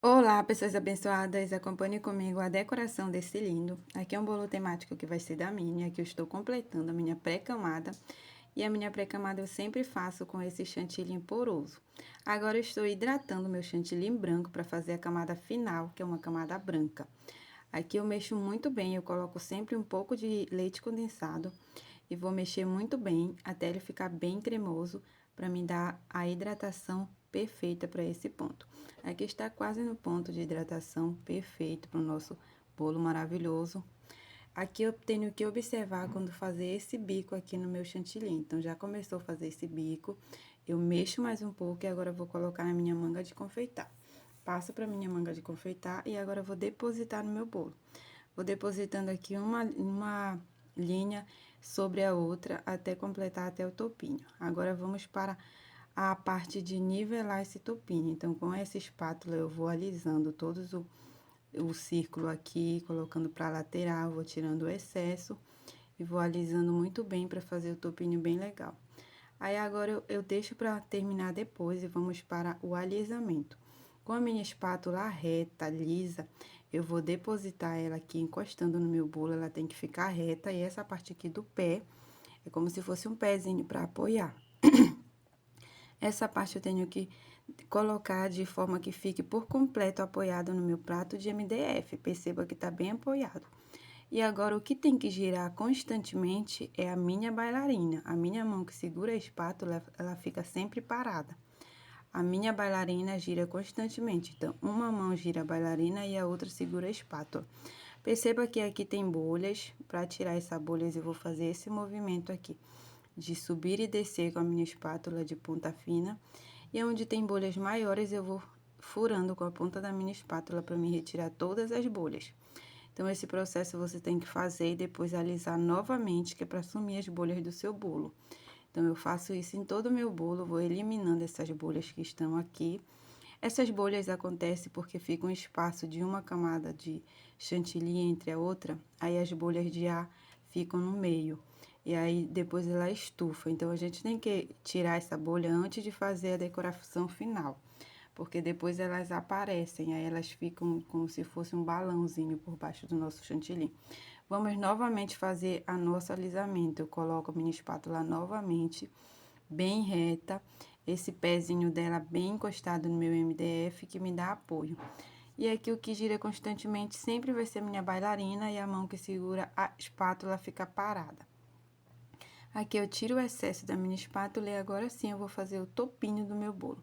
Olá, pessoas abençoadas, acompanhe comigo a decoração desse lindo. Aqui é um bolo temático que vai ser da minha, que eu estou completando a minha pré-camada. E a minha pré-camada eu sempre faço com esse chantilly poroso. Agora eu estou hidratando meu chantilly branco para fazer a camada final, que é uma camada branca. Aqui eu mexo muito bem, eu coloco sempre um pouco de leite condensado e vou mexer muito bem até ele ficar bem cremoso para me dar a hidratação perfeita para esse ponto. Aqui está quase no ponto de hidratação perfeito para o nosso bolo maravilhoso. Aqui eu tenho que observar quando fazer esse bico aqui no meu chantilly. Então, já começou a fazer esse bico, eu mexo mais um pouco e agora eu vou colocar na minha manga de confeitar. Passo para minha manga de confeitar e agora eu vou depositar no meu bolo. Vou depositando aqui uma linha sobre a outra até completar até o topinho. Agora, vamos para a parte de nivelar esse topinho. Então, com essa espátula, eu vou alisando todos o círculo aqui, colocando para lateral, vou tirando o excesso e vou alisando muito bem para fazer o topinho bem legal. Aí, agora, eu deixo para terminar depois e vamos para o alisamento. Com a minha espátula reta, lisa, eu vou depositar ela aqui encostando no meu bolo, ela tem que ficar reta e essa parte aqui do pé é como se fosse um pezinho para apoiar. Essa parte eu tenho que colocar de forma que fique por completo apoiado no meu prato de MDF. Perceba que tá bem apoiado. E agora, o que tem que girar constantemente é a minha bailarina. A minha mão que segura a espátula, ela fica sempre parada. A minha bailarina gira constantemente. Então, uma mão gira a bailarina e a outra segura a espátula. Perceba que aqui tem bolhas. Para tirar essa bolhas, eu vou fazer esse movimento aqui de subir e descer com a minha espátula de ponta fina. E onde tem bolhas maiores, eu vou furando com a ponta da minha espátula para me retirar todas as bolhas. Então, esse processo você tem que fazer e depois alisar novamente, que é para sumir as bolhas do seu bolo. Então, eu faço isso em todo o meu bolo, vou eliminando essas bolhas que estão aqui. Essas bolhas acontecem porque fica um espaço de uma camada de chantilly entre a outra, aí as bolhas de ar ficam no meio. E aí, depois ela estufa. Então, a gente tem que tirar essa bolha antes de fazer a decoração final. Porque depois elas aparecem, aí elas ficam como se fosse um balãozinho por baixo do nosso chantilly. Vamos novamente fazer a nosso alisamento. Eu coloco a minha espátula novamente, bem reta. Esse pezinho dela bem encostado no meu MDF, que me dá apoio. E aqui o que gira constantemente sempre vai ser minha bailarina e a mão que segura a espátula fica parada. Aqui eu tiro o excesso da minha espátula e agora sim eu vou fazer o topinho do meu bolo.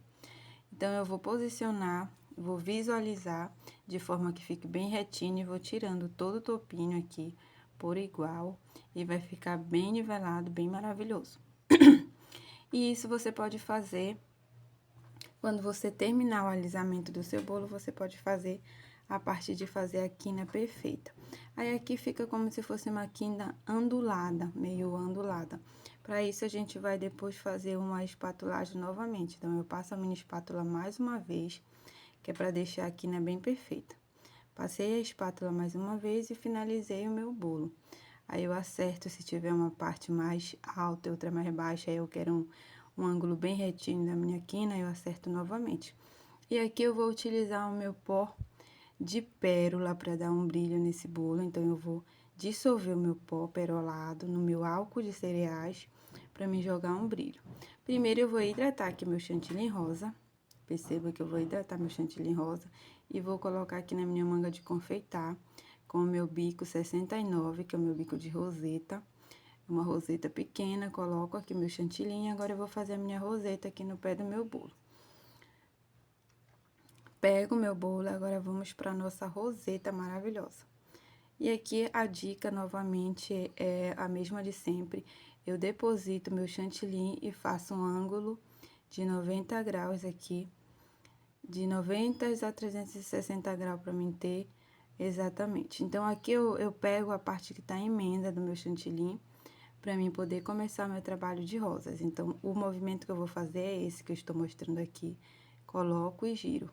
Então, eu vou posicionar, vou visualizar de forma que fique bem retinho e vou tirando todo o topinho aqui por igual e vai ficar bem nivelado, bem maravilhoso. E isso você pode fazer quando você terminar o alisamento do seu bolo, você pode fazer a parte de fazer a quina perfeita. Aí, aqui fica como se fosse uma quina ondulada, meio ondulada. Para isso, a gente vai depois fazer uma espatulagem novamente. Então, eu passo a minha espátula mais uma vez, que é para deixar a quina bem perfeita. Passei a espátula mais uma vez e finalizei o meu bolo. Aí, eu acerto se tiver uma parte mais alta e outra mais baixa, aí eu quero um ângulo bem retinho da minha quina, eu acerto novamente. E aqui eu vou utilizar o meu pó de pérola para dar um brilho nesse bolo. Então, eu vou dissolver o meu pó perolado no meu álcool de cereais para me jogar um brilho. Primeiro, eu vou hidratar aqui meu chantilly rosa. Perceba que eu vou hidratar meu chantilly rosa e vou colocar aqui na minha manga de confeitar com o meu bico 69, que é o meu bico de roseta. Uma roseta pequena, coloco aqui meu chantilly. Agora, eu vou fazer a minha roseta aqui no pé do meu bolo. Pego o meu bolo, agora vamos para nossa roseta maravilhosa. E aqui a dica novamente é a mesma de sempre. Eu deposito meu chantilly e faço um ângulo de 90 graus aqui, de 90 a 360 graus para mim ter exatamente. Então, aqui eu pego a parte que tá emenda do meu chantilly para mim poder começar meu trabalho de rosas. Então, o movimento que eu vou fazer é esse que eu estou mostrando aqui. Coloco e giro.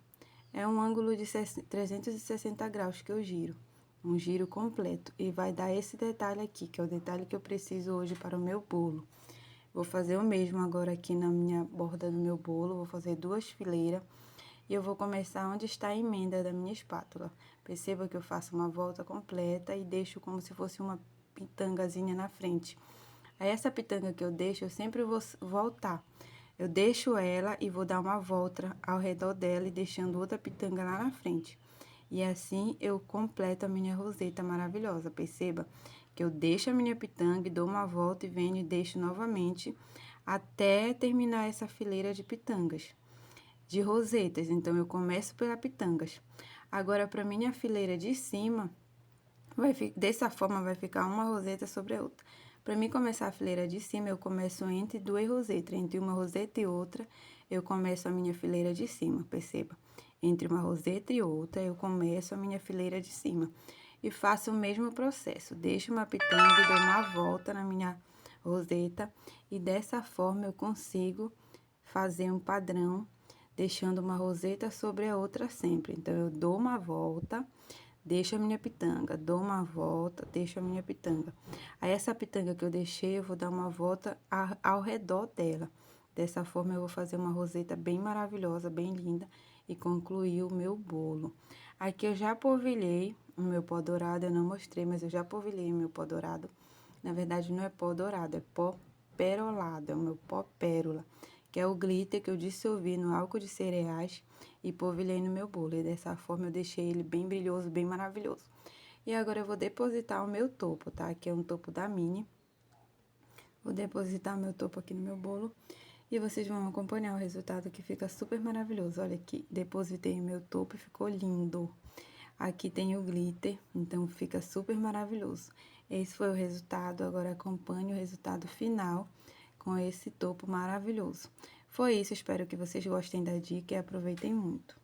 É um ângulo de 360 graus que eu giro. Um giro completo. E vai dar esse detalhe aqui, que é o detalhe que eu preciso hoje para o meu bolo. Vou fazer o mesmo agora aqui na minha borda do meu bolo. Vou fazer 2 fileiras. E eu vou começar onde está a emenda da minha espátula. Perceba que eu faço uma volta completa e deixo como se fosse uma pitangazinha na frente. Aí, essa pitanga que eu deixo, eu sempre vou voltar. Eu deixo ela e vou dar uma volta ao redor dela e deixando outra pitanga lá na frente. E assim eu completo a minha roseta maravilhosa. Perceba que eu deixo a minha pitanga, dou uma volta e venho e deixo novamente até terminar essa fileira de pitangas, de rosetas. Então, eu começo pela pitangas. Agora, para minha fileira de cima, dessa forma vai ficar uma roseta sobre a outra. Para mim começar a fileira de cima, eu começo entre duas rosetas, entre uma roseta e outra, eu começo a minha fileira de cima, perceba. Entre uma roseta e outra, eu começo a minha fileira de cima. E faço o mesmo processo, deixo uma pitanga e dou uma volta na minha roseta, e dessa forma eu consigo fazer um padrão, deixando uma roseta sobre a outra sempre. Então, eu dou uma volta, deixo a minha pitanga, dou uma volta, deixo a minha pitanga. Aí, essa pitanga que eu deixei, eu vou dar uma volta ao redor dela. Dessa forma, eu vou fazer uma roseta bem maravilhosa, bem linda, e concluir o meu bolo. Aqui, eu já polvilhei o meu pó dourado, eu não mostrei, mas eu já polvilhei o meu pó dourado. Na verdade, não é pó dourado, é pó perolado, é o meu pó pérola, que é o glitter que eu dissolvi no álcool de cereais e polvilhei no meu bolo. E dessa forma eu deixei ele bem brilhoso, bem maravilhoso. E agora eu vou depositar o meu topo, tá? Aqui é um topo da Mini. Vou depositar o meu topo aqui no meu bolo e vocês vão acompanhar o resultado, que fica super maravilhoso. Olha aqui, depositei o meu topo e ficou lindo. Aqui tem o glitter, então fica super maravilhoso. Esse foi o resultado, agora acompanhe o resultado final com esse topo maravilhoso. Foi isso, espero que vocês gostem da dica e aproveitem muito.